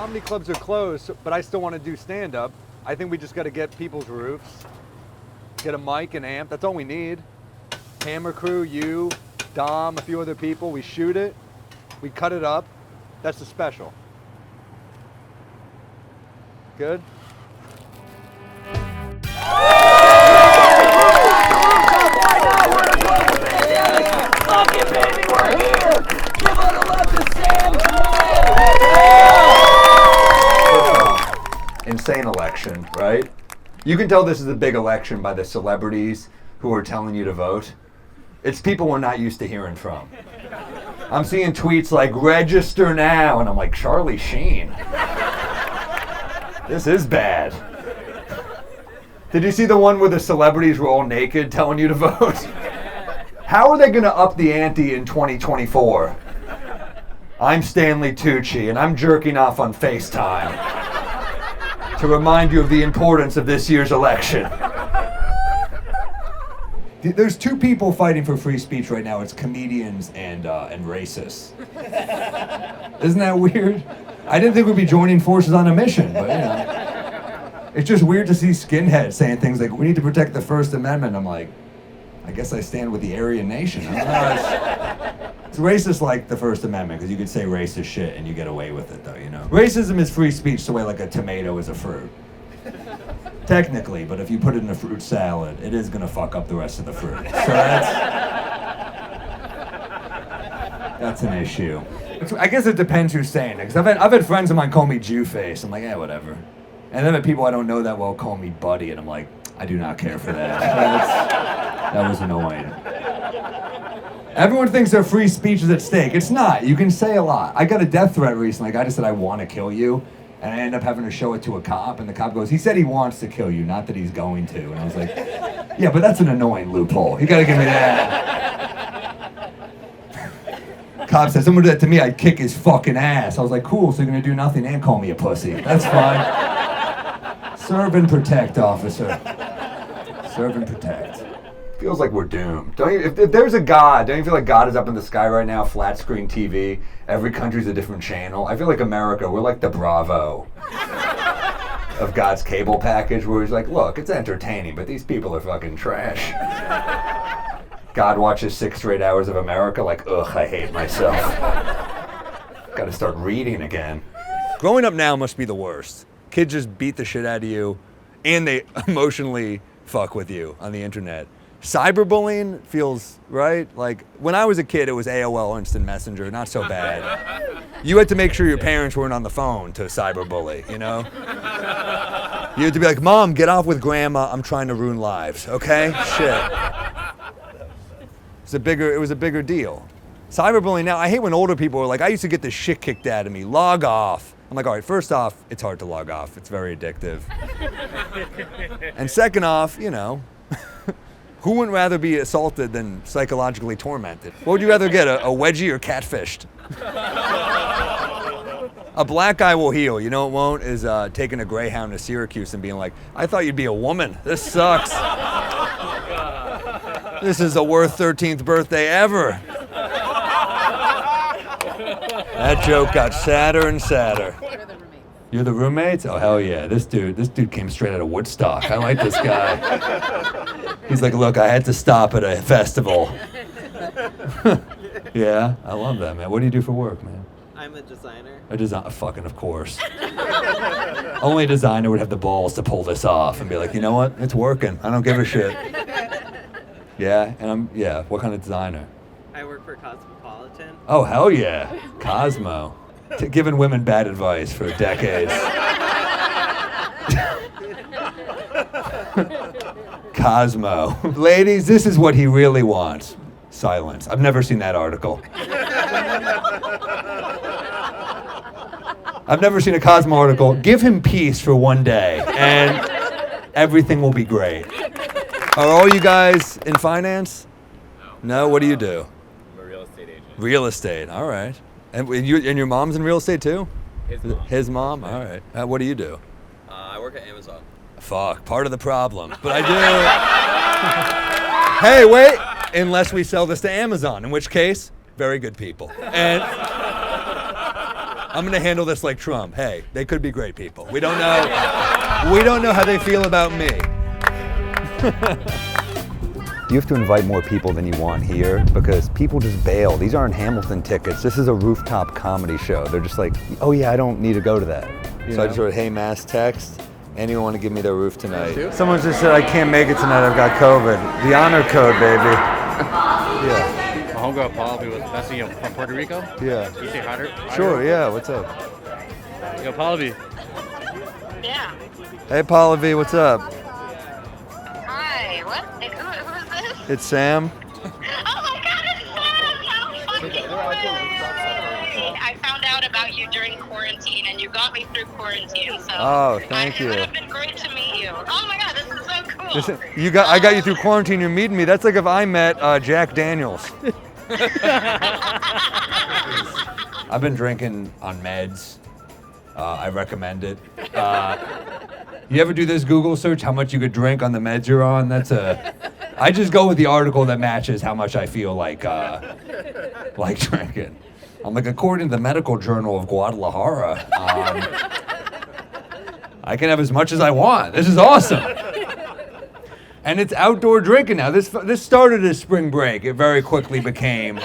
comedy clubs are closed, but I still want to do stand-up. I think we just got to get people's roofs, get a mic and amp. That's all we need. Camera crew, you, Dom, a few other people. We shoot it. We cut it up. That's the special. Good? Fucking baby, we're here! Give a little love to Sam Morril! Insane election, right? You can tell this is a big election by the celebrities who are telling you to vote. It's people we're not used to hearing from. I'm seeing tweets like, register now, and I'm like, Charlie Sheen. This is bad. Did you see the one where the celebrities were all naked telling you to vote? How are they going to up the ante in 2024? I'm Stanley Tucci, and I'm jerking off on FaceTime to remind you of the importance of this year's election. There's two people fighting for free speech right now. It's comedians and racists. Isn't that weird? I didn't think we'd be joining forces on a mission, but you know. It's just weird to see skinheads saying things like, we need to protect the First Amendment. I'm like, I guess I stand with the Aryan nation. It's racist like the First Amendment, because you could say racist shit and you get away with it, though, you know? Racism is free speech the way like a tomato is a fruit. Technically, but if you put it in a fruit salad, it is gonna fuck up the rest of the fruit. So that's an issue. I guess it depends who's saying it, because I've had friends of mine call me Jew face. I'm like, yeah, whatever. And then I've had people I don't know that well call me buddy, and I'm like, I do not care for that. That was annoying. Everyone thinks their free speech is at stake. It's not. You can say a lot. I got a death threat recently. A guy just said, I want to kill you. And I end up having to show it to a cop, and the cop goes, he said he wants to kill you, not that he's going to. And I was like, yeah, but that's an annoying loophole. You gotta give me that. Cop said, someone did that to me, I'd kick his fucking ass. I was like, cool, so you're gonna do nothing and call me a pussy. That's fine. Serve and protect, officer. Serve and protect. Feels like we're doomed. Don't you? If there's a God, don't you feel like God is up in the sky right now, flat screen TV? Every country's a different channel. I feel like America, we're like the Bravo of God's cable package, where he's like, look, it's entertaining, but these people are fucking trash. God watches 6 straight hours of America like, ugh, I hate myself. Gotta start reading again. Growing up now must be the worst. Kids just beat the shit out of you, and they emotionally fuck with you on the internet. Cyberbullying feels, right? Like, when I was a kid, it was AOL Instant Messenger, not so bad. You had to make sure your parents weren't on the phone to cyberbully, you know? You had to be like, Mom, get off with Grandma, I'm trying to ruin lives, okay? Shit. It was a bigger deal. Cyberbullying now, I hate when older people are like, I used to get the shit kicked out of me, log off. I'm like, all right, first off, it's hard to log off. It's very addictive. And second off, you know, who wouldn't rather be assaulted than psychologically tormented? What would you rather get, a wedgie or catfished? A black guy will heal. You know what won't? Is taking a Greyhound to Syracuse and being like, I thought you'd be a woman. This sucks. This is the worst 13th birthday ever. That joke got sadder and sadder. You're the roommates? Oh, hell yeah. This dude came straight out of Woodstock. I like this guy. He's like, look, I had to stop at a festival. Yeah, I love that, man. What do you do for work, man? I'm a designer. Fucking of course. Only a designer would have the balls to pull this off and be like, you know what? It's working. I don't give a shit. Yeah, what kind of designer? I work for Cosmopolitan. Oh, hell yeah. Cosmo. Giving women bad advice for decades. Cosmo. Ladies, this is what he really wants. Silence. I've never seen that article. I've never seen a Cosmo article. Give him peace for one day, and everything will be great. Are all you guys in finance? No? What do you do? I'm a real estate agent. Real estate. All right. And your mom's in real estate too? His mom. His mom? All right. What do you do? I work at Amazon. Fuck, part of the problem. But I do. Hey, wait. Unless we sell this to Amazon, in which case, very good people. And I'm gonna handle this like Trump. Hey, they could be great people. We don't know. We don't know how they feel about me. You have to invite more people than you want here because people just bail. These aren't Hamilton tickets. This is a rooftop comedy show. They're just like, oh yeah, I don't need to go to that. So I just wrote, hey, mass text. Anyone want to give me their roof tonight? Someone just said, I can't make it tonight. I've got COVID. The honor code, baby. Yeah. My homegirl Paul, that's from Puerto Rico. Yeah. You say hi to her? Sure, yeah. What's up? Yo, Pallavi. Yeah. Hey, Pallavi, what's up? Hi. What? Who is this? It's Sam. Oh my God, it's Sam! How fucking funny! I found out about you during quarantine, and you got me through quarantine. So. Oh, thank you. It would have been great to meet you. Oh my God, this is so cool. I got you through quarantine. You're meeting me. That's like if I met Jack Daniels. I've been drinking on meds. I recommend it. You ever do this Google search, how much you could drink on the meds you're on? I just go with the article that matches how much I feel like drinking. I'm like, according to the Medical Journal of Guadalajara, I can have as much as I want. This is awesome. And it's outdoor drinking now. This started as spring break. It very quickly became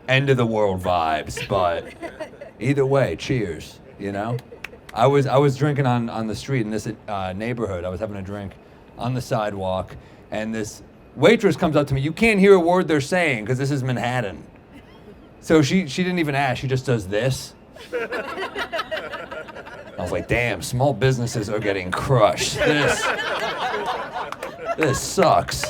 end of the world vibes. But either way, cheers. You know, I was drinking on the street in this neighborhood. I was having a drink on the sidewalk, and this waitress comes up to me. You can't hear a word they're saying because this is Manhattan. So she didn't even ask. She just does this. I was like, damn, small businesses are getting crushed. This sucks.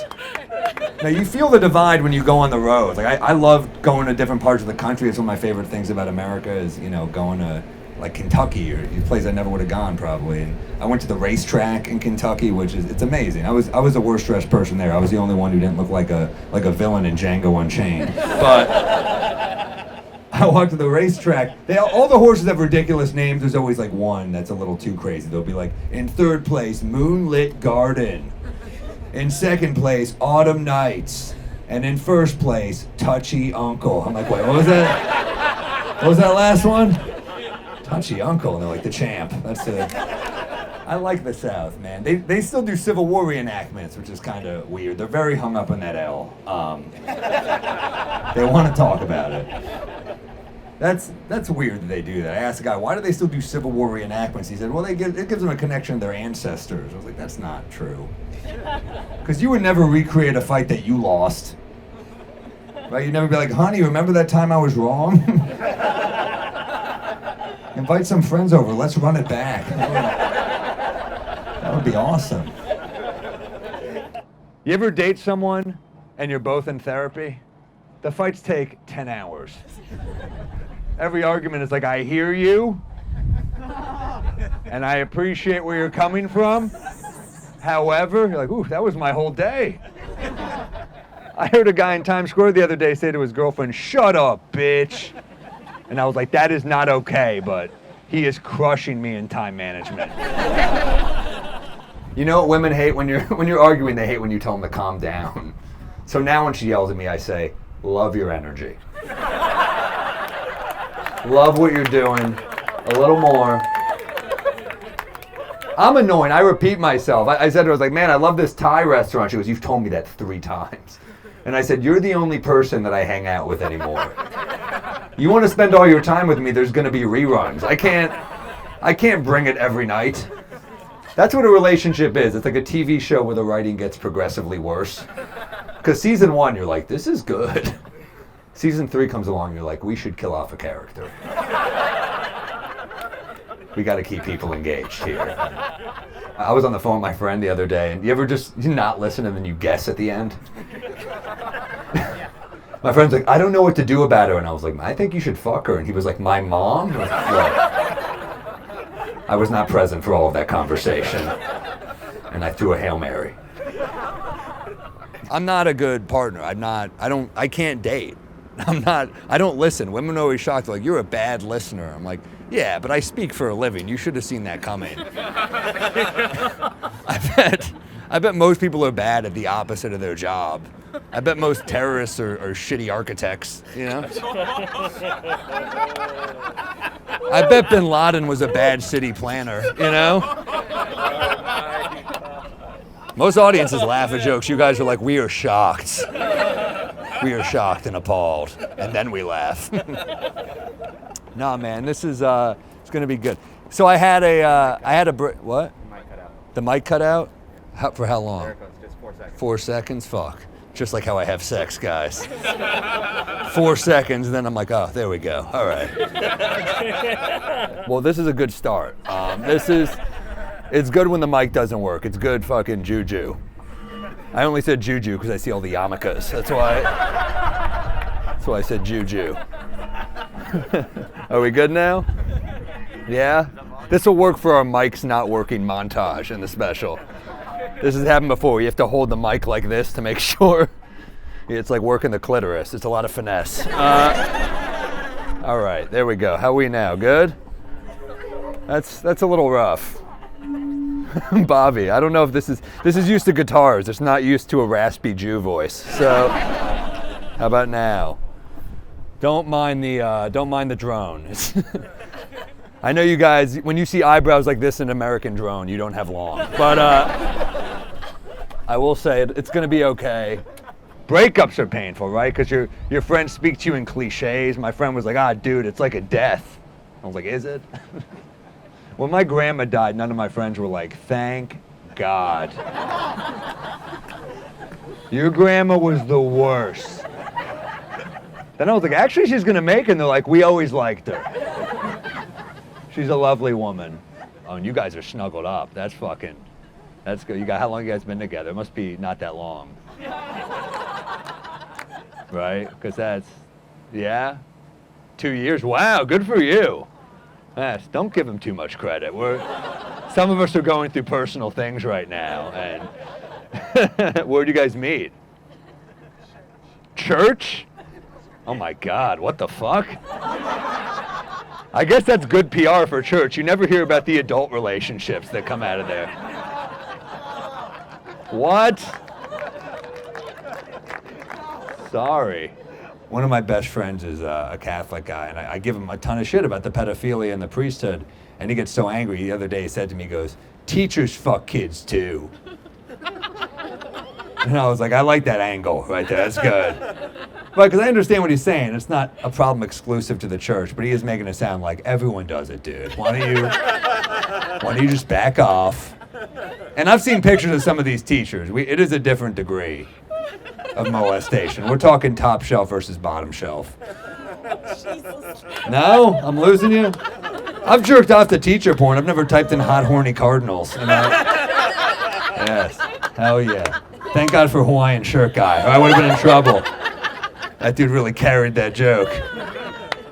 Now, you feel the divide when you go on the road. Like, I love going to different parts of the country. It's one of my favorite things about America is, you know, going to, like, Kentucky or a place I never would have gone, probably. And I went to the racetrack in Kentucky, which is, it's amazing. I was the worst dressed person there. I was the only one who didn't look like a villain in Django Unchained. But I walked to the racetrack. All the horses have ridiculous names. There's always, like, one that's a little too crazy. They'll be like, in third place, Moonlit Garden. In second place, Autumn Nights. And in first place, Touchy Uncle. I'm like, wait, what was that? What was that last one? Touchy Uncle. And they're like, the champ. I like the South, man. They still do Civil War reenactments, which is kind of weird. They're very hung up on that L. They want to talk about it. That's weird that they do that. I asked the guy, why do they still do Civil War reenactments? He said, well, it gives them a connection to their ancestors. I was like, that's not true. Because you would never recreate a fight that you lost. Right? You'd never be like, honey, remember that time I was wrong? Invite some friends over, let's run it back. That would be awesome. You ever date someone and you're both in therapy? The fights take 10 hours. Every argument is like, I hear you, and I appreciate where you're coming from. However, you're like, ooh, that was my whole day. I heard a guy in Times Square the other day say to his girlfriend, shut up, bitch. And I was like, that is not okay, but he is crushing me in time management. You know what women hate when you're arguing? They hate when you tell them to calm down. So now when she yells at me, I say, love your energy. Love what you're doing. A little more. I'm annoying. I repeat myself. I said to her, I was like, man, I love this Thai restaurant. She goes, you've told me that 3 times. And I said, you're the only person that I hang out with anymore. You want to spend all your time with me, there's going to be reruns. I can't bring it every night. That's what a relationship is. It's like a TV show where the writing gets progressively worse. Because season 1, you're like, this is good. Season 3 comes along, you're like, we should kill off a character. We got to keep people engaged here. I was on the phone with my friend the other day, and you ever just not listen and then you guess at the end? My friend's like, I don't know what to do about her. And I was like, I think you should fuck her. And he was like, my mom? I was like, I was not present for all of that conversation. And I threw a Hail Mary. I'm not a good partner. I can't date. I don't listen. Women are always shocked. They're like, you're a bad listener. I'm like, yeah, but I speak for a living. You should have seen that coming. I bet most people are bad at the opposite of their job. I bet most terrorists are shitty architects, you know? I bet Bin Laden was a bad city planner, you know? Most audiences laugh at jokes. You guys are like, we are shocked. We are shocked and appalled. And then we laugh. Nah, man, this is, it's gonna be good. So I had what? The mic cut out. The mic cut out? For how long? There it goes, just 4 seconds. 4 seconds? Fuck. Just like how I have sex, guys. 4 seconds, then I'm like, oh, there we go. All right. Well, this is a good start. It's good when the mic doesn't work. It's good fucking juju. I only said juju because I see all the yarmulkes. That's why I said juju. Are we good now? Yeah? This will work for our mics not working montage in the special. This has happened before. You have to hold the mic like this to make sure. It's like working the clitoris. It's a lot of finesse. All right, there we go. How are we now? Good? That's a little rough. Bobby, I don't know if this is used to guitars. It's not used to a raspy Jew voice. So, how about now? Don't mind the drone. I know you guys, when you see eyebrows like this in American drone, you don't have long. But I will say it's going to be okay. Breakups are painful, right? Because your friends speak to you in cliches. My friend was like, dude, it's like a death. I was like, is it? When my grandma died, none of my friends were like, thank God. Your grandma was the worst. Then I was like, actually, she's going to make it. And they're like, we always liked her. She's a lovely woman. Oh, and you guys are snuggled up. That's good. How long you guys been together? It must be not that long. Right? Because yeah? 2 years? Wow, good for you. Yes, don't give him too much credit. Some of us are going through personal things right now. And where'd you guys meet? Church? Oh my God, what the fuck? I guess that's good PR for church. You never hear about the adult relationships that come out of there. What? Sorry. One of my best friends is a Catholic guy, and I give him a ton of shit about the pedophilia in the priesthood. And he gets so angry. The other day he said to me, he goes, teachers fuck kids too. And I was like, I like that angle right there. That's good. But because I understand what he's saying. It's not a problem exclusive to the church, but he is making it sound like everyone does it, dude. Why don't you just back off? And I've seen pictures of some of these teachers. It is a different degree of molestation. We're talking top shelf versus bottom shelf. No? I'm losing you? I've jerked off to teacher porn. I've never typed in hot, horny cardinals. You know? Yes. Hell yeah. Thank God for Hawaiian shirt guy, or I would have been in trouble. That dude really carried that joke.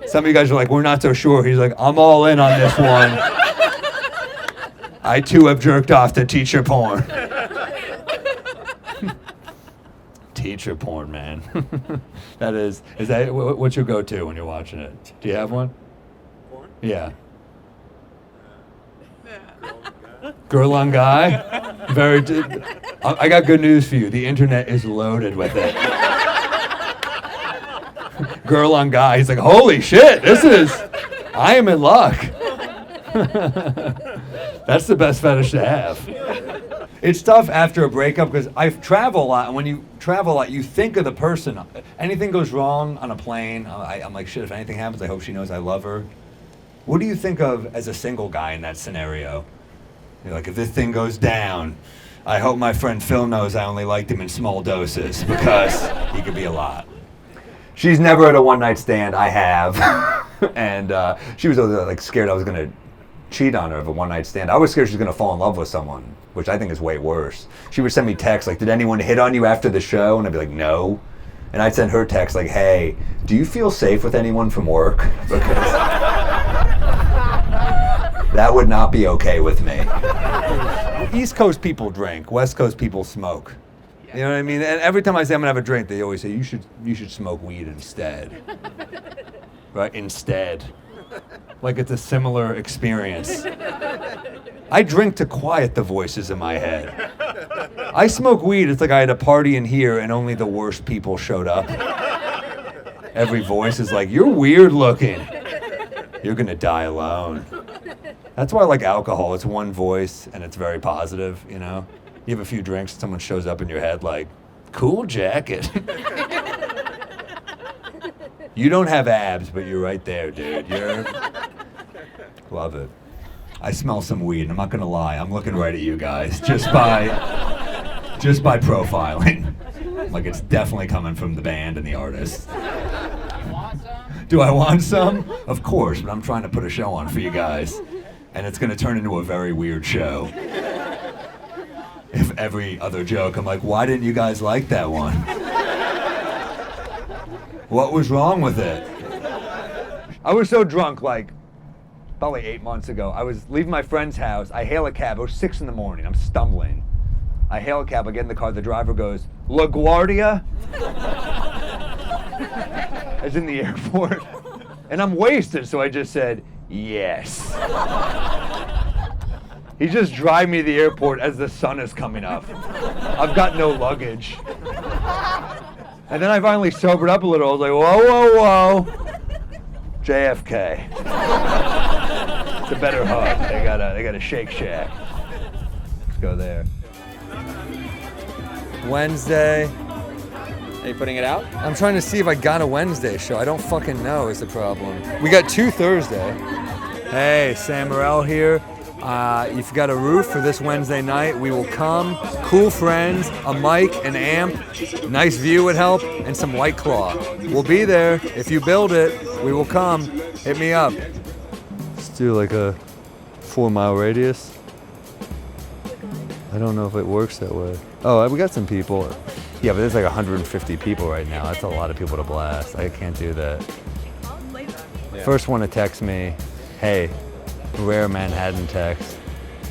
Some of you guys are like, we're not so sure. He's like, I'm all in on this one. I too have jerked off to teacher porn. Teacher porn, man. Is that what's your go-to when you're watching it? Do you have one? Porn? Yeah. Girl on guy? I got good news for you. The internet is loaded with it. Girl on guy. He's like, holy shit, I am in luck. That's the best fetish to have. It's tough after a breakup because I travel a lot, and when you travel a lot, you think of the person. Anything goes wrong on a plane, I'm like, shit, if anything happens, I hope she knows I love her. What do you think of as a single guy in that scenario? You're like, if this thing goes down, I hope my friend Phil knows I only liked him in small doses because he could be a lot. She's never had a one-night stand. I have. And she was like scared I was going to cheat on her of a one-night stand. I was scared she was going to fall in love with someone, which I think is way worse. She would send me texts like, did anyone hit on you after the show? And I'd be like, no. And I'd send her texts like, hey, do you feel safe with anyone from work? Because that would not be okay with me. East Coast people drink, West Coast people smoke. You know what I mean? And every time I say I'm gonna have a drink, they always say you should smoke weed instead. Right? Instead. Like it's a similar experience. I drink to quiet the voices in my head. I smoke weed. It's like I had a party in here and only the worst people showed up. Every voice is like, you're weird looking. You're gonna die alone. That's why I like alcohol. It's one voice and it's very positive, you know? You have a few drinks and someone shows up in your head like, cool jacket. You don't have abs, but you're right there, dude. Love it. I smell some weed. I'm not gonna lie. I'm looking right at you guys just by profiling. Like it's definitely coming from the band and the artist. Do I want some? Of course, but I'm trying to put a show on for you guys, and it's gonna turn into a very weird show. If every other joke, I'm like, why didn't you guys like that one? What was wrong with it? I was so drunk, like, probably 8 months ago. I was leaving my friend's house. I hail a cab. It was 6 a.m. I'm stumbling. I hail a cab. I get in the car. The driver goes, LaGuardia? As in the airport. And I'm wasted, so I just said, yes. He just drive me to the airport as the sun is coming up. I've got no luggage. And then I finally sobered up a little. I was like, whoa, whoa, whoa. JFK. It's a better hug. They got a Shake Shack. Let's go there. Wednesday. Are you putting it out? I'm trying to see if I got a Wednesday show. I don't fucking know is the problem. We got 2 Thursday. Hey, Sam Morril here. If you got a roof for this Wednesday night, we will come. Cool friends, a mic, an amp, nice view would help, and some White Claw. We'll be there. If you build it, we will come. Hit me up. Let's do like a 4-mile radius. I don't know if it works that way. Oh, we got some people. Yeah, but there's like 150 people right now. That's a lot of people to blast. I can't do that. Yeah. First one to text me, hey, rare Manhattan text.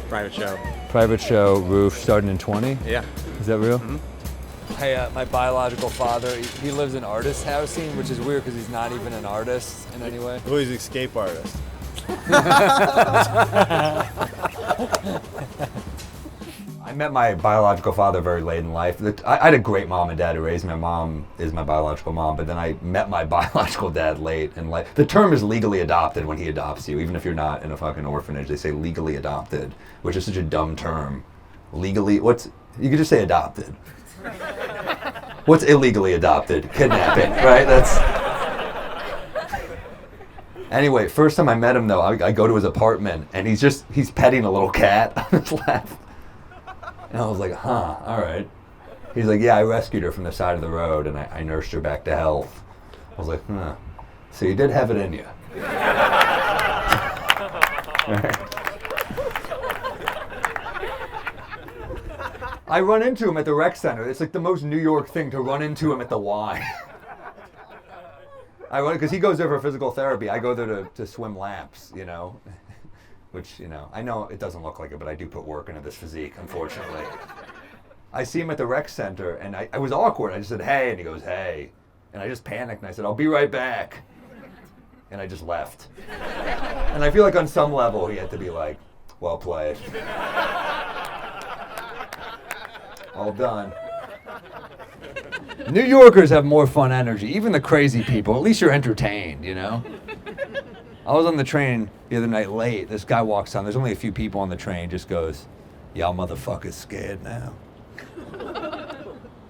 Private show. Private show, roof, starting in 20? Yeah. Is that real? Mm-hmm. Hey, my biological father, he lives in artist housing, which is weird because he's not even an artist in any way. Oh, he's an escape artist. I met my biological father very late in life. I had a great mom and dad who raised me. My mom is my biological mom, but then I met my biological dad late in life. The term is legally adopted when he adopts you, even if you're not in a fucking orphanage. They say legally adopted, which is such a dumb term. Legally, you could just say adopted. What's illegally adopted? Kidnapping, right? Anyway, first time I met him though, I go to his apartment and he's petting a little cat on his lap. And I was like, huh, all right. He's like, yeah, I rescued her from the side of the road and I nursed her back to health. I was like, huh. So you did have it in you. I run into him at the rec center. It's like the most New York thing to run into him at the Y. I run because he goes there for physical therapy. I go there to swim laps, you know. Which, you know, I know it doesn't look like it, but I do put work into this physique, unfortunately. I see him at the rec center, and I was awkward. I just said, hey, and he goes, hey. And I just panicked, and I said, I'll be right back. And I just left. And I feel like on some level, he had to be like, well played. All done. New Yorkers have more fun energy, even the crazy people. At least you're entertained, you know? I was on the train the other night late. This guy walks on. There's only a few people on the train. Just goes, y'all motherfuckers scared now?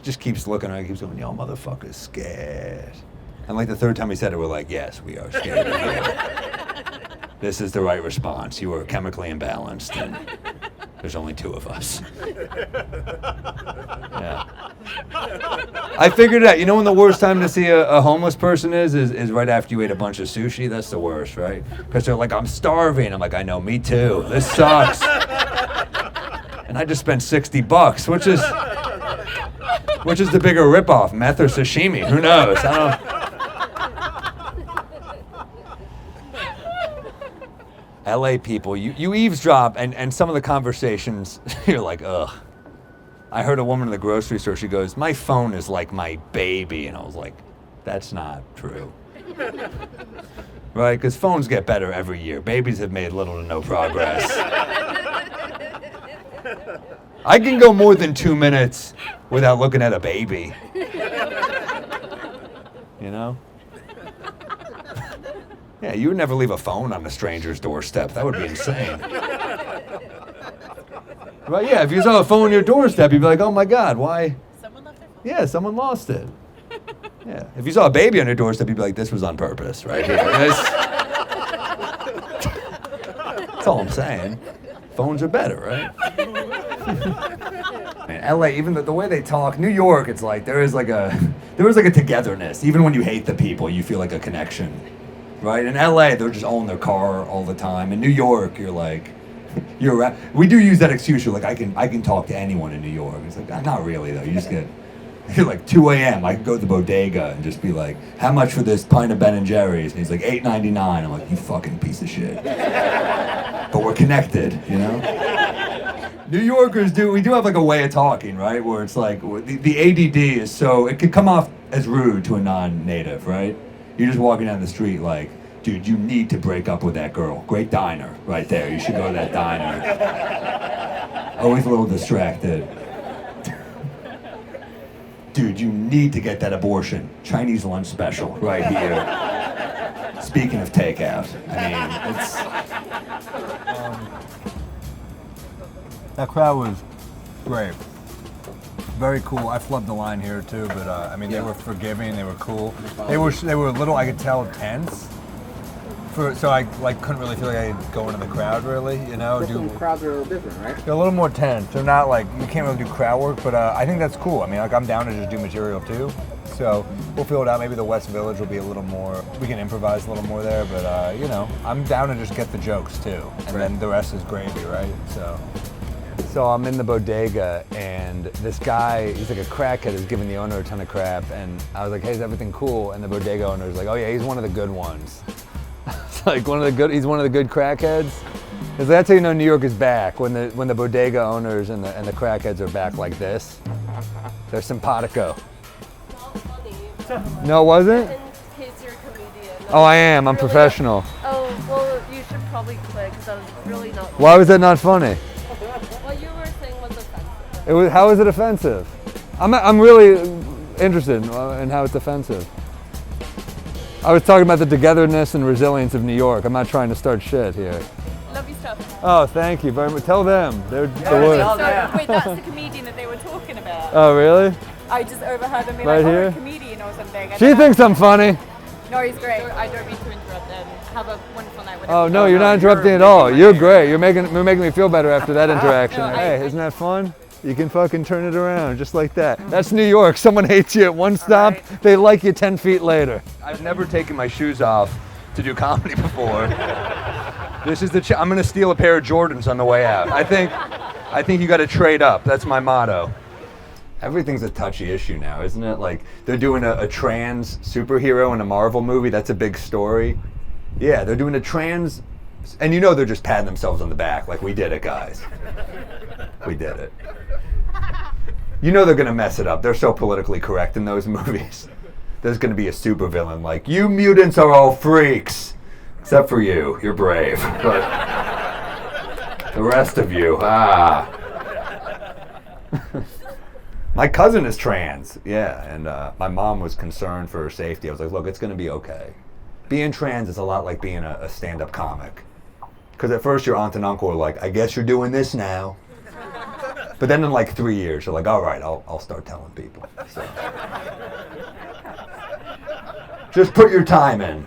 Just keeps looking around. Keeps going, y'all motherfuckers scared. And like the third time he said it, we're like, yes, we are scared of you. This is the right response. You are chemically imbalanced, and there's only 2 of us. Yeah. I figured it out. You know when the worst time to see a homeless person is right after you ate a bunch of sushi? That's the worst, right? Because they're like, I'm starving. I'm like, I know, me too. This sucks. And I just spent $60, which is the bigger ripoff, meth or sashimi? Who knows? I don't. LA people, you eavesdrop, and some of the conversations, you're like, ugh. I heard a woman in the grocery store, she goes, my phone is like my baby. And I was like, that's not true. Right? Because phones get better every year. Babies have made little to no progress. I can go more than 2 minutes without looking at a baby. You know? Yeah, you would never leave a phone on a stranger's doorstep. That would be insane. Right? Yeah, if you saw a phone on your doorstep, you'd be like, oh my God, why? Someone left their phone. Yeah, someone lost it. Yeah. If you saw a baby on your doorstep, you'd be like, this was on purpose, right here. That's all I'm saying. Phones are better, right? Man, LA, even the way they talk, New York, it's like there is like a togetherness. Even when you hate the people, you feel like a connection, right? In LA, they're just all in their car all the time. In New York, you're like, we do use that excuse. You're like, I can talk to anyone in New York. It's like, not really though. You just get. You're like 2 a.m. I could go to the bodega and just be like, how much for this pint of Ben & Jerry's? And he's like, $8.99. I'm like, you fucking piece of shit. But we're connected, you know? New Yorkers we do have like a way of talking, right? Where it's like, the ADD is so, it could come off as rude to a non-native, right? You're just walking down the street like, dude, you need to break up with that girl. Great diner right there. You should go to that diner. Always a little distracted. Dude, you need to get that abortion. Chinese lunch special right here. Speaking of takeout, I mean, it's... That crowd was great. Very cool. I flubbed the line here too, but I mean, they were forgiving. They were cool. They were a little, I could tell, tense. So I couldn't really feel like I could go into the crowd really, you know. Crowds are a little different, right? They're a little more tense. They're not like, you can't really do crowd work, but I think that's cool. I mean, like I'm down to just do material too. So we'll feel it out. Maybe the West Village will be a little more, we can improvise a little more there, but you know, I'm down to just get the jokes too. And then the rest is gravy, right? So I'm in the bodega and this guy, he's like a crackhead who's giving the owner a ton of crap. And I was like, hey, is everything cool? And the bodega owner was like, oh yeah, he's one of the good ones. It's like he's one of the good crackheads. Because that's how you know New York is back, when the bodega owners and the crackheads are back like this. They're simpatico. No, it wasn't? In case you're a comedian. Oh, I am. I'm professional. Oh, well, you should probably quit because that was really not. Why was that not funny? What you were saying was offensive. It was. How is it offensive? I'm really interested in how it's offensive. I was talking about the togetherness and resilience of New York. I'm not trying to start shit here. Love your stuff. Oh, thank you very much. Tell them. They're the worst. So, wait, that's the comedian that they were talking about. Oh, really? I just overheard them be Right like, here? oh, a comedian or something. She thinks I'm funny. No, he's great. I don't mean to interrupt them. Have a wonderful night with Oh no, you're not interrupting at all. You're great. You're making me feel better after that interaction. No, Hey, isn't that fun? You can fucking turn it around just like that. That's New York. Someone hates you at one stop, they like you 10 feet later. I've never taken my shoes off to do comedy before. This is I'm gonna steal a pair of Jordans on the way out. I think you gotta trade up. That's my motto. Everything's a touchy issue now, isn't it? Like, they're doing a trans superhero in a Marvel movie. That's a big story. Yeah, they're doing a trans, and you know they're just patting themselves on the back, like, we did it, guys. We did it. You know they're gonna mess it up. They're so politically correct in those movies. There's gonna be a supervillain like, you mutants are all freaks. Except for you, you're brave. But the rest of you, My cousin is trans, yeah, and my mom was concerned for her safety. I was like, look, it's gonna be okay. Being trans is a lot like being a stand-up comic. Because at first your aunt and uncle are like, I guess you're doing this now. But then in like 3 years, you're like, all right, I'll start telling people. So. Just put your time in,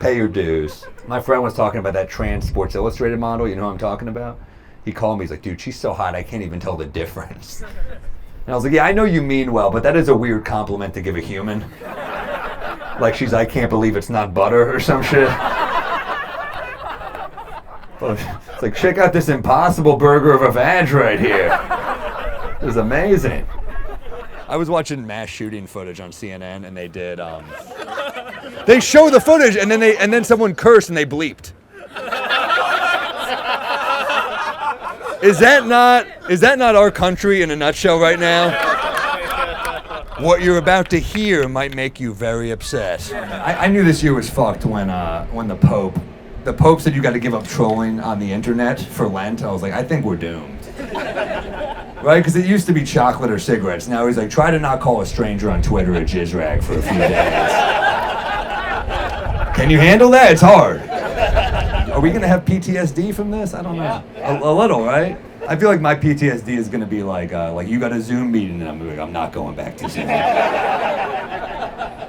pay your dues. My friend was talking about that trans Sports Illustrated model, you know what I'm talking about? He called me, he's like, dude, she's so hot, I can't even tell the difference. And I was like, yeah, I know you mean well, but that is a weird compliment to give a human. Like she's, I can't believe it's not butter or some shit. It's like, check out this Impossible Burger of a vag right here. It was amazing. I was watching mass shooting footage on CNN, and they did. They show the footage, and then someone cursed, and they bleeped. Is that not our country in a nutshell right now? What you're about to hear might make you very upset. I knew this year was fucked when the Pope said you got to give up trolling on the internet for Lent. I was like, I think we're doomed. Right? Because it used to be chocolate or cigarettes. Now he's like, try to not call a stranger on Twitter a jizz rag for a few days. Can you handle that? It's hard. Are we going to have PTSD from this? I don't know. A little, right? I feel like my PTSD is going to be like you got a Zoom meeting, and I'm like, I'm not going back to Zoom.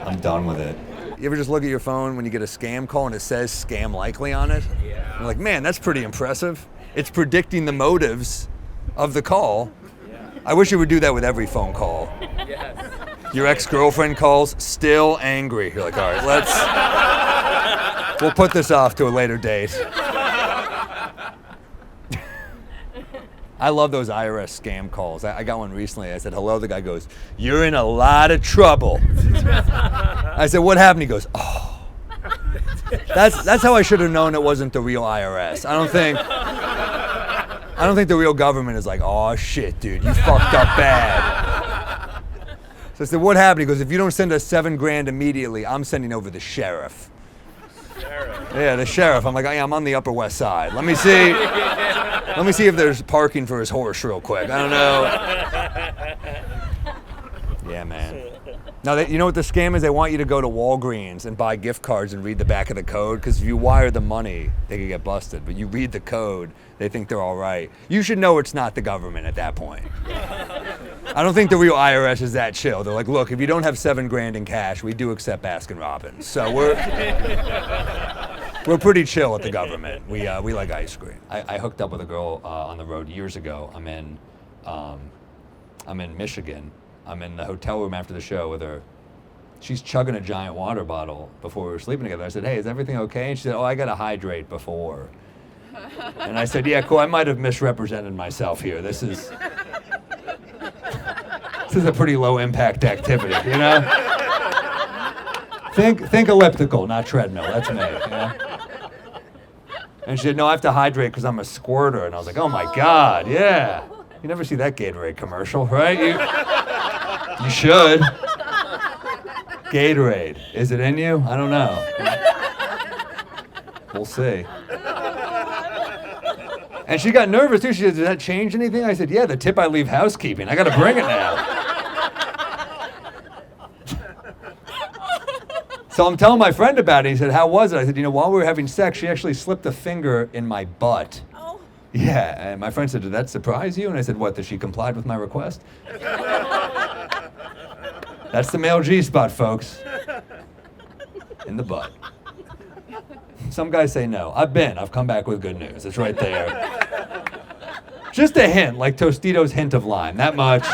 I'm done with it. You ever just look at your phone when you get a scam call and it says scam likely on it? Yeah. You're like, man, that's pretty impressive. It's predicting the motives of the call. Yeah. I wish it would do that with every phone call. Yes. Your ex-girlfriend calls, still angry. You're like, all right, we'll put this off to a later date. I love those IRS scam calls. I got one recently. I said, hello. The guy goes, you're in a lot of trouble. I said, what happened? He goes, oh. That's how I should have known it wasn't the real IRS. I don't think the real government is like, oh shit, dude, you fucked up bad. So I said, what happened? He goes, if you don't send us $7,000 immediately, I'm sending over the sheriff. Yeah, the sheriff. I'm like, I'm on the Upper West Side. Let me see if there's parking for his horse real quick. I don't know. Yeah, man. Now, you know what the scam is? They want you to go to Walgreens and buy gift cards and read the back of the code, because if you wire the money, they could get busted. But you read the code, they think they're all right. You should know it's not the government at that point. I don't think the real IRS is that chill. They're like, look, if you don't have $7,000 in cash, we do accept Baskin-Robbins. So we're pretty chill at the government. We like ice cream. I hooked up with a girl on the road years ago. I'm in Michigan. I'm in the hotel room after the show with her. She's chugging a giant water bottle before we were sleeping together. I said, hey, is everything okay? And she said, oh, I got to hydrate before. And I said, yeah, cool. I might have misrepresented myself here. This is a pretty low impact activity, you know? Think elliptical, not treadmill. That's me, you know? And she said, no, I have to hydrate because I'm a squirter. And I was like, oh my God, yeah. You never see that Gatorade commercial, right? You should. Gatorade. Is it in you? I don't know. We'll see. And she got nervous too. She said, does that change anything? I said, yeah, the tip I leave housekeeping. I got to bring it now. So I'm telling my friend about it. He said, how was it? I said, while we were having sex, she actually slipped a finger in my butt. Oh. Yeah, and my friend said, did that surprise you? And I said, what, that she complied with my request? That's the male G-spot, folks. In the butt. Some guys say no. I've come back with good news. It's right there. Just a hint, like Tostitos' hint of lime, that much.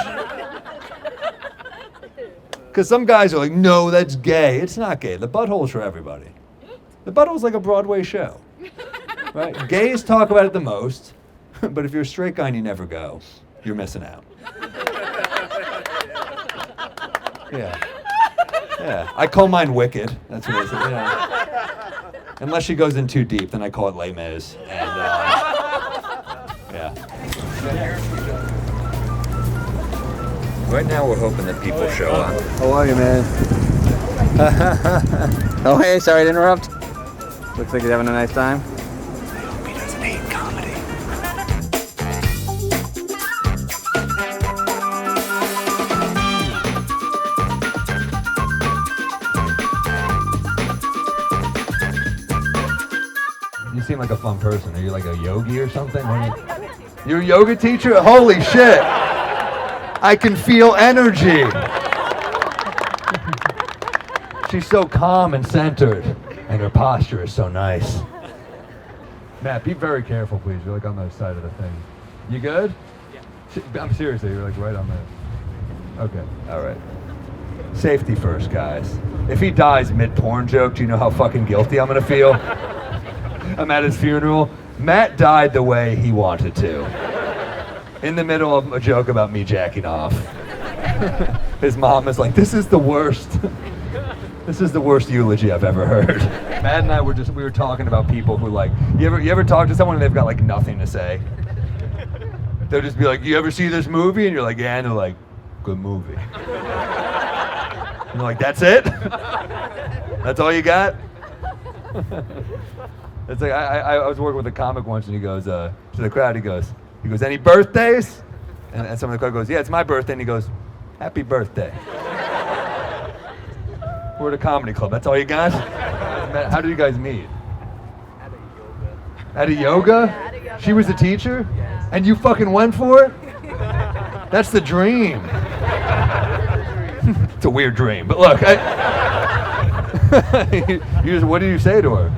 Because some guys are like, no, that's gay. It's not gay. The butthole's for everybody. The butthole's like a Broadway show. Right? Gays talk about it the most, but if you're a straight guy and you never go, you're missing out. Yeah. Yeah. I call mine wicked. That's what I say. Yeah. Unless she goes in too deep, then I call it Les Mis. And, yeah. Right now we're hoping that people show up. How are you, man? Oh, hey, sorry to interrupt. Looks like you're having a nice time. He doesn't hate comedy. You seem like a fun person. Are you like a yogi or something? You're a yoga teacher? Holy shit! I can feel energy. She's so calm and centered, and her posture is so nice. Matt, be very careful, please. You're like on the side of the thing. You good? Yeah. I'm seriously, you're like right on the... Okay, all right. Safety first, guys. If he dies mid-porn joke, do you know how fucking guilty I'm gonna feel? I'm at his funeral. Matt died the way he wanted to. In the middle of a joke about me jacking off. His mom is like, this is the worst. This is the worst eulogy I've ever heard. Matt and I we were talking about people who like, you ever talk to someone and they've got like nothing to say? They'll just be like, you ever see this movie? And you're like, yeah, and they're like, good movie. And you're like, that's it? That's all you got? It's like, I was working with a comic once and he goes, to the crowd, he goes, any birthdays? And someone in the crowd goes, yeah, it's my birthday. And he goes, happy birthday. We're at a comedy club. That's all you got? How did you guys meet? At a yoga? She was a teacher? And you fucking went for it? That's the dream. It's a weird dream. But look, what did you say to her?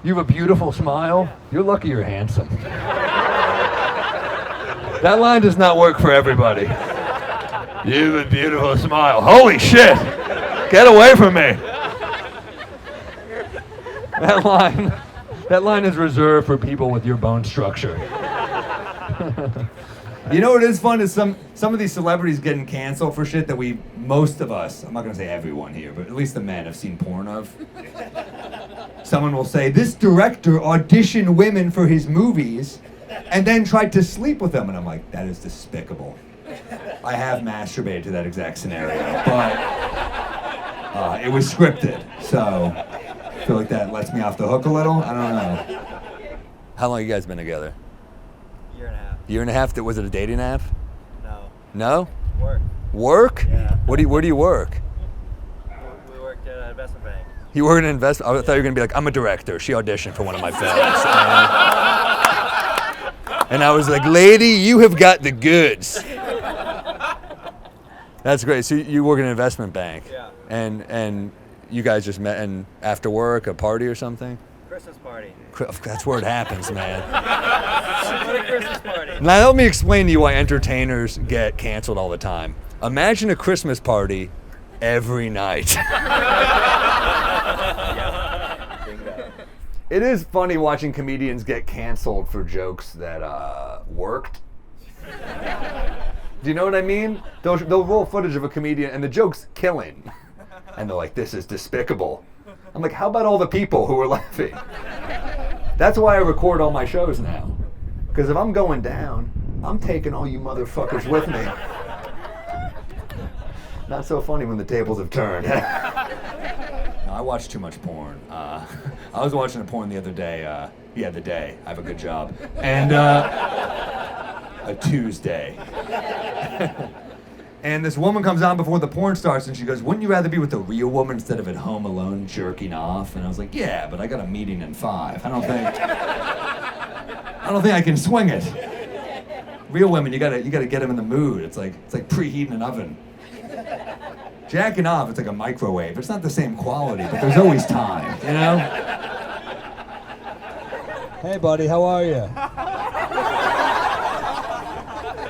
You have a beautiful smile. You're lucky you're handsome. That line does not work for everybody. You have a beautiful smile. Holy shit! Get away from me. That line is reserved for people with your bone structure. You know what is fun is some of these celebrities getting canceled for shit that most of us, I'm not gonna say everyone here, but at least the men have seen porn of. Someone will say, this director auditioned women for his movies and then tried to sleep with them. And I'm like, that is despicable. I have masturbated to that exact scenario, but it was scripted. So I feel like that lets me off the hook a little. I don't know. How long have you guys been together? Year and a half. Year and a half? Was it a dating app? No. No? Work. Work? Yeah. Where do you work? We worked at an investment bank. You work in an investment? I thought you were going to be like, I'm a director. She auditioned for one of my films. And I was like, lady, you have got the goods. That's great. So you work in an investment bank. Yeah. And you guys just met and after work, a party or something? Christmas party. That's where it happens, man. What a Christmas party. Now let me explain to you why entertainers get canceled all the time. Imagine a Christmas party every night. It is funny watching comedians get canceled for jokes that worked. Do you know what I mean? They'll roll footage of a comedian and the joke's killing. And they're like, this is despicable. I'm like, how about all the people who were laughing? That's why I record all my shows now. Because if I'm going down, I'm taking all you motherfuckers with me. Not so funny when the tables have turned. No, I watch too much porn. I was watching a porn the other day. I have a good job. And a Tuesday. And this woman comes on before the porn starts and she goes, wouldn't you rather be with a real woman instead of at home alone jerking off? And I was like, yeah, but I got a meeting in 5. I don't think I can swing it. Real women, you gotta get them in the mood. It's like preheating an oven. Jacking off, it's like a microwave. It's not the same quality, but there's always time, you know? Hey, buddy, how are you?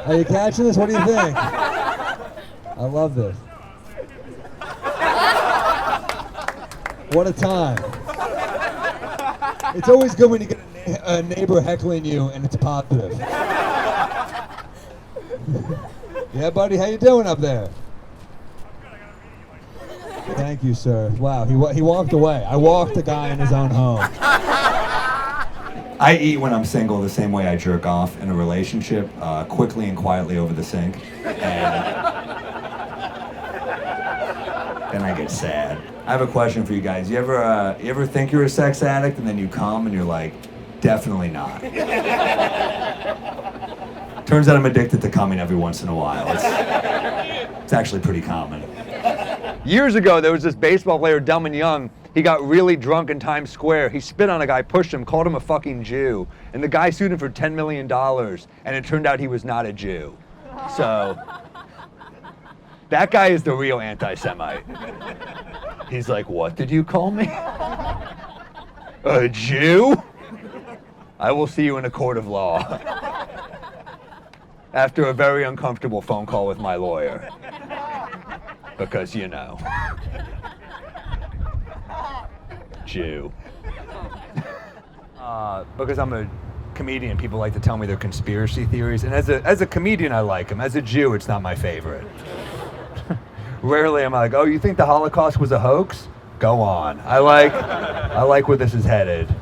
Are you catching this? What do you think? I love this. What a time. It's always good when you get a neighbor heckling you and it's positive. Yeah, buddy, how you doing up there? Thank you, sir. Wow, he walked away. I walked the guy in his own home. I eat when I'm single the same way I jerk off in a relationship, quickly and quietly over the sink. And I get sad. I have a question for you guys. You ever think you're a sex addict and then you come and you're like, definitely not. Turns out I'm addicted to coming every once in a while. It's actually pretty common. Years ago, there was this baseball player, Dumb and Young. He got really drunk in Times Square. He spit on a guy, pushed him, called him a fucking Jew. And the guy sued him for $10 million. And it turned out he was not a Jew. So, that guy is the real anti-Semite. He's like, what did you call me? A Jew? I will see you in a court of law. After a very uncomfortable phone call with my lawyer. Because, you know. Jew. Because I'm a comedian, people like to tell me they're conspiracy theories. And as a comedian, I like them. As a Jew, it's not my favorite. Rarely am I like, oh, you think the Holocaust was a hoax? Go on. I like where this is headed.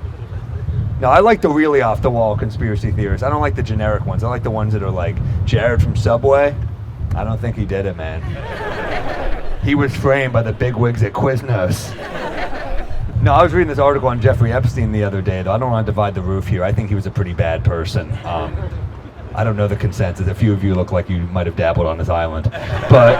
No, I like the really off-the-wall conspiracy theories. I don't like the generic ones. I like the ones that are like, Jared from Subway? I don't think he did it, man. He was framed by the bigwigs at Quiznos. No, I was reading this article on Jeffrey Epstein the other day, though. I don't want to divide the roof here. I think he was a pretty bad person. I don't know the consensus. A few of you look like you might have dabbled on this island. But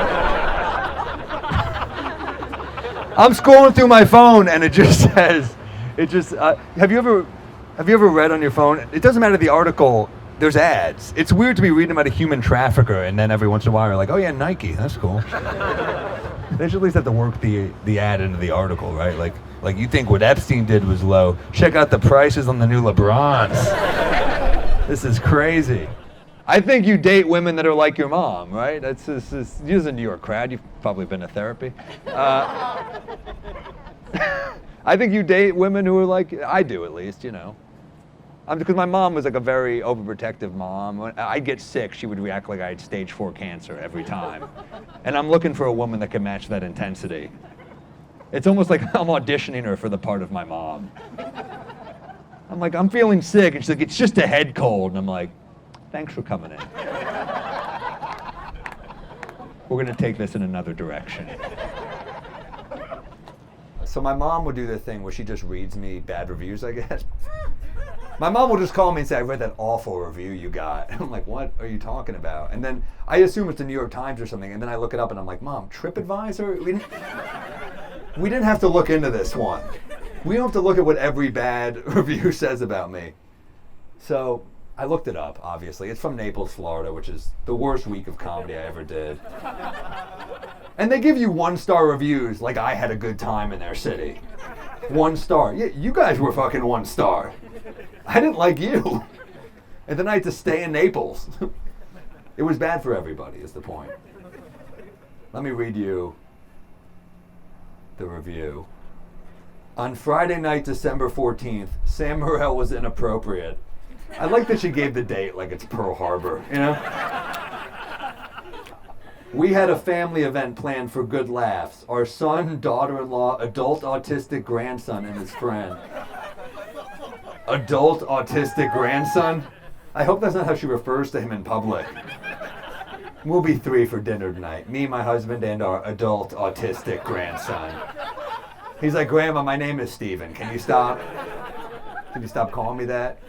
I'm scrolling through my phone and it just says, have you ever read on your phone? It doesn't matter the article, there's ads. It's weird to be reading about a human trafficker and then every once in a while you're like, oh yeah, Nike, that's cool. They should at least have to work the ad into the article, right? Like you think what Epstein did was low. Check out the prices on the new LeBrons. This is crazy. I think you date women that are like your mom, right? That's just you're a New York crowd. You've probably been to therapy. I think you date women who are like, I do at least, you know. Because my mom was like a very overprotective mom. When I'd get sick, she would react like I had stage 4 cancer every time. And I'm looking for a woman that can match that intensity. It's almost like I'm auditioning her for the part of my mom. I'm like, I'm feeling sick. And she's like, it's just a head cold. And I'm like, thanks for coming in. We're going to take this in another direction. So my mom would do the thing where she just reads me bad reviews, I guess. My mom will just call me and say, I read that awful review you got. And I'm like, what are you talking about? And then I assume it's the New York Times or something. And then I look it up and I'm like, Mom, TripAdvisor? We didn't have to look into this one. We don't have to look at what every bad review says about me. So I looked it up, obviously. It's from Naples, Florida, which is the worst week of comedy I ever did. And they give you 1-star reviews like I had a good time in their city. 1 star. Yeah, you guys were fucking 1 star. I didn't like you. And then I had to stay in Naples. It was bad for everybody, is the point. Let me read you the review. On Friday night, December 14th, Sam Morril was inappropriate. I like that she gave the date like it's Pearl Harbor, you know? We had a family event planned for good laughs. Our son, daughter-in-law, adult autistic grandson, and his friend. Adult autistic grandson? I hope that's not how she refers to him in public. We'll be 3 for dinner tonight. Me, my husband, and our adult autistic grandson. He's like, Grandma, my name is Steven. Can you stop? Can you stop calling me that?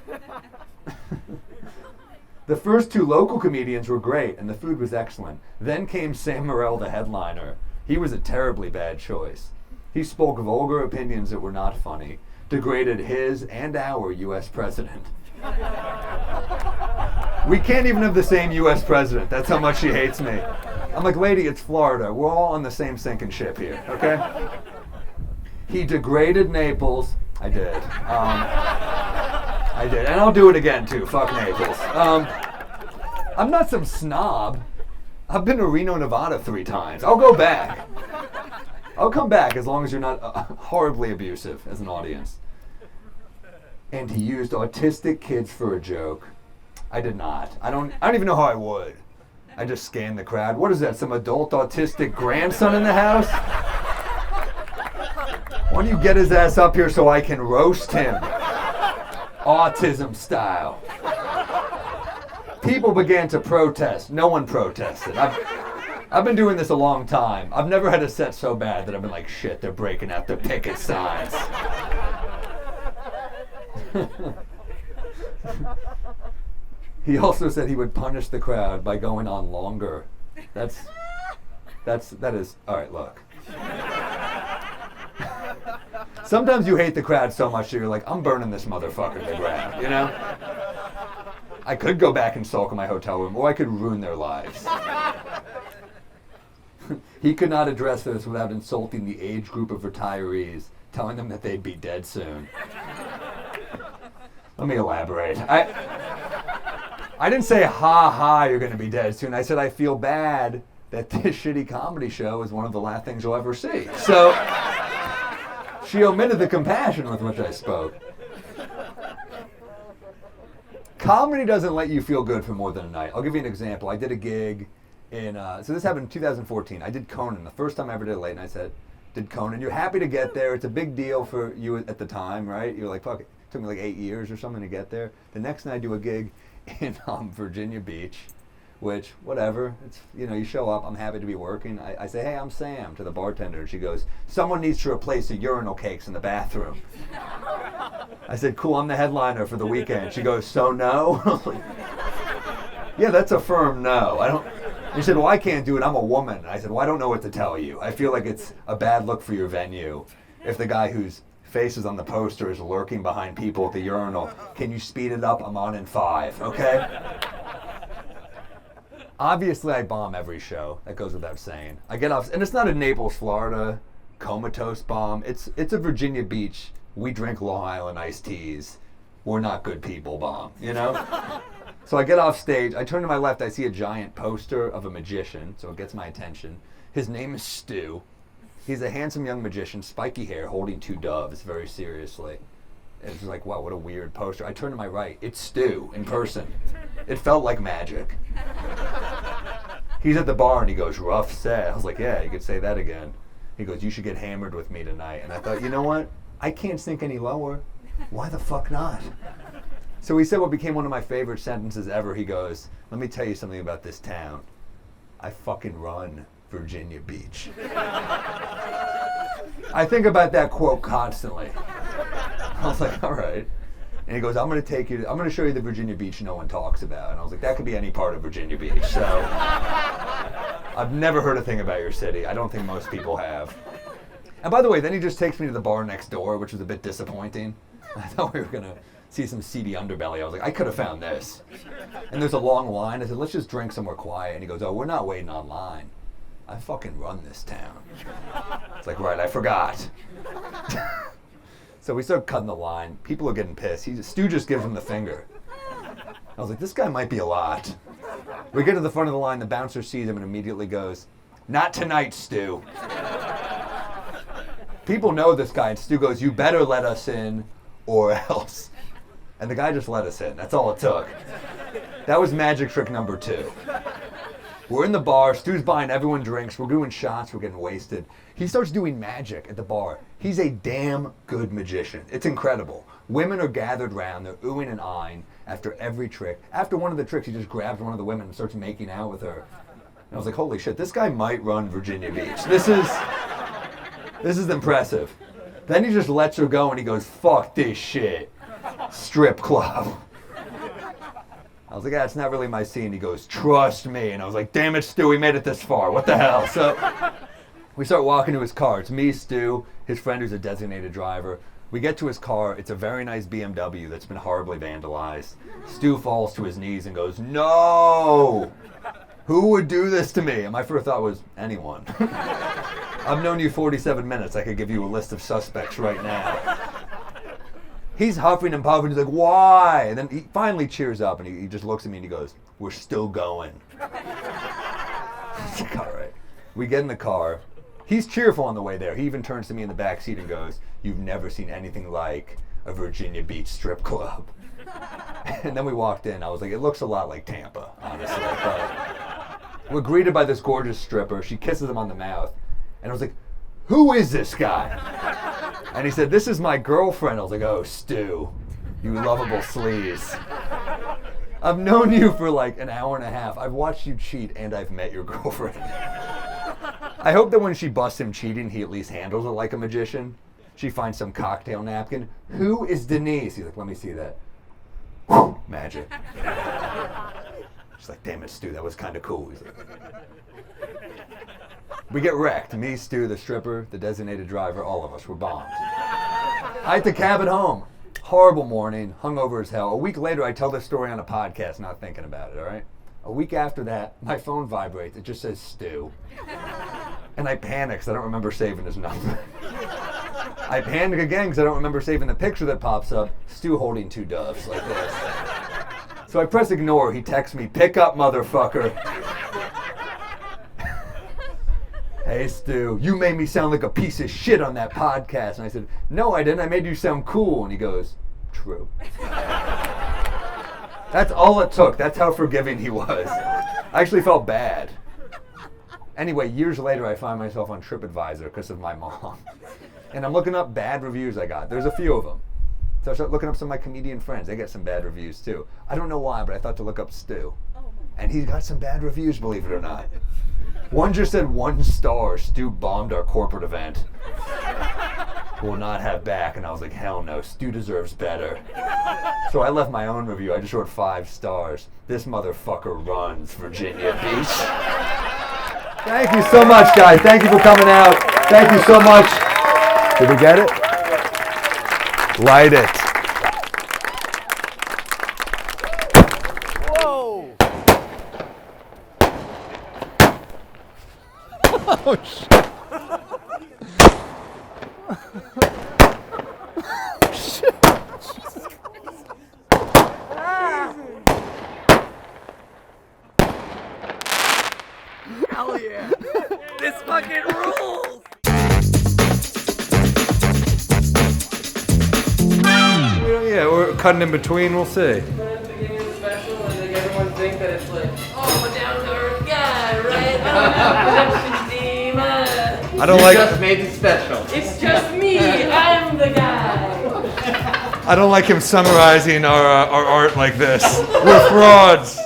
The first 2 local comedians were great, and the food was excellent. Then came Sam Morril, the headliner. He was a terribly bad choice. He spoke vulgar opinions that were not funny, degraded his and our U.S. president. We can't even have the same U.S. president. That's how much she hates me. I'm like, lady, it's Florida. We're all on the same sinking ship here, okay? He degraded Naples. I did. I did. And I'll do it again, too. Fuck Naples. I'm not some snob. I've been to Reno, Nevada 3 times. I'll go back. I'll come back as long as you're not horribly abusive as an audience. And he used autistic kids for a joke. I did not. I don't even know how I would. I just scanned the crowd. What is that, some adult autistic grandson in the house? Why don't you get his ass up here so I can roast him? Autism style. People began to protest. No one protested. I've been doing this a long time. I've never had a set so bad that I've been like, shit, they're breaking out the picket signs. He also said he would punish the crowd by going on longer. That is, all right, look. Sometimes you hate the crowd so much that you're like, I'm burning this motherfucker to the ground, you know? I could go back and sulk in my hotel room, or I could ruin their lives. He could not address this without insulting the age group of retirees, telling them that they'd be dead soon. Let me elaborate. I didn't say, ha ha, you're going to be dead soon. I said, I feel bad that this shitty comedy show is one of the last things you'll ever see. So she omitted the compassion with which I spoke. Comedy doesn't let you feel good for more than a night. I'll give you an example. I did a gig in, so this happened in 2014. I did Conan, the first time I ever did a late night set. Did Conan. You're happy to get there. It's a big deal for you at the time, right? You're like, fuck it. It took me like 8 years or something to get there. The next night I do a gig in Virginia Beach, which, whatever. It's, you know, you show up. I'm happy to be working. I say, hey, I'm Sam, to the bartender. And she goes, someone needs to replace the urinal cakes in the bathroom. I said, cool, I'm the headliner for the weekend. She goes, so no? Yeah, that's a firm no. I don't. He said, well, I can't do it. I'm a woman. And I said, well, I don't know what to tell you. I feel like it's a bad look for your venue if the guy whose face is on the poster is lurking behind people at the urinal. Can you speed it up? I'm on in 5, okay? Obviously, I bomb every show. That goes without saying. I get off, and it's not a Naples, Florida, comatose bomb. It's a Virginia Beach, we drink Long Island iced teas, we're not good people bomb, you know? So I get off stage, I turn to my left, I see a giant poster of a magician, so it gets my attention. His name is Stu. He's a handsome young magician, spiky hair, holding 2 doves very seriously. It's just like, wow, what a weird poster. I turn to my right, it's Stu in person. It felt like magic. He's at the bar and he goes, rough set. I was like, yeah, you could say that again. He goes, you should get hammered with me tonight. And I thought, you know what? I can't sink any lower. Why the fuck not? So he said what became one of my favorite sentences ever. He goes, let me tell you something about this town. I fucking run Virginia Beach. I think about that quote constantly. I was like, all right. And he goes, I'm going to show you the Virginia Beach no one talks about. And I was like, that could be any part of Virginia Beach. So I've never heard a thing about your city. I don't think most people have. And by the way, then he just takes me to the bar next door, which was a bit disappointing. I thought we were going to see some seedy underbelly. I was like, I could have found this. And there's a long line. I said, let's just drink somewhere quiet. And he goes, oh, we're not waiting online. I fucking run this town. It's like, right, I forgot. So we start cutting the line. People are getting pissed. Stu just gives him the finger. I was like, this guy might be a lot. We get to the front of the line. The bouncer sees him and immediately goes, not tonight, Stu. People know this guy. And Stu goes, you better let us in or else. And the guy just let us in. That's all it took. That was magic trick number 2. We're in the bar. Stu's buying everyone drinks. We're doing shots. We're getting wasted. He starts doing magic at the bar. He's a damn good magician. It's incredible. Women are gathered round. They're oohing and eyeing after every trick. After one of the tricks, he just grabs one of the women and starts making out with her. And I was like, holy shit, this guy might run Virginia Beach. This is impressive. Then he just lets her go and he goes, fuck this shit. Strip club. I was like, yeah, it's not really my scene. He goes, trust me. And I was like, damn it, Stu, we made it this far. What the hell? So we start walking to his car. It's me, Stu, his friend who's a designated driver. We get to his car. It's a very nice BMW that's been horribly vandalized. Stu falls to his knees and goes, no! Who would do this to me? And my first thought was, anyone. I've known you 47 minutes. I could give you a list of suspects right now. He's huffing and puffing. He's like, why? And then he finally cheers up and he just looks at me and he goes, we're still going. It's like, all right. We get in the car. He's cheerful on the way there. He even turns to me in the back seat and goes, you've never seen anything like a Virginia Beach strip club. And then we walked in. I was like, it looks a lot like Tampa, honestly. We're greeted by this gorgeous stripper. She kisses him on the mouth. And I was like, who is this guy? And he said, this is my girlfriend. I was like, oh, Stu, you lovable sleaze. I've known you for like an hour and a half. I've watched you cheat and I've met your girlfriend. I hope that when she busts him cheating, he at least handles it like a magician. She finds some cocktail napkin. Who is Denise? He's like, let me see that. Magic. She's like, damn it, Stu, that was kind of cool. He's like, we get wrecked. Me, Stu, the stripper, the designated driver, all of us were bombed. I had to cab it home. Horrible morning, hungover as hell. A week later, I tell this story on a podcast, not thinking about it, all right? A week after that, my phone vibrates. It just says Stu. And I panic because I don't remember saving his number. I panic again because I don't remember saving the picture that pops up. Stu holding 2 doves like this. So I press ignore. He texts me, pick up, motherfucker. Hey, Stu, you made me sound like a piece of shit on that podcast. And I said, no, I didn't. I made you sound cool. And he goes, true. That's all it took. That's how forgiving he was. I actually felt bad. Anyway, years later, I find myself on TripAdvisor because of my mom. And I'm looking up bad reviews I got. There's a few of them. So I start looking up some of my comedian friends. They get some bad reviews, too. I don't know why, but I thought to look up Stu. And he's got some bad reviews, believe it or not. One just said 1 star. Stu bombed our corporate event. will not have back. And I was like, hell no, Stu deserves better. So I left my own review. I just wrote 5 stars. This motherfucker runs Virginia Beach. Thank you so much, guys. Thank you for coming out. Thank you so much. Did we get it? Light it. Whoa! Oh, shit. Hell yeah! This fucking rules! Yeah, we're cutting in between. We'll see. At the beginning of the special, and like everyone think that it's like, oh, I'm a down to earth guy, right? I'm a production team. I don't like. Just made it special. It's just me. I'm the guy. I don't like him summarizing our art like this. We're frauds.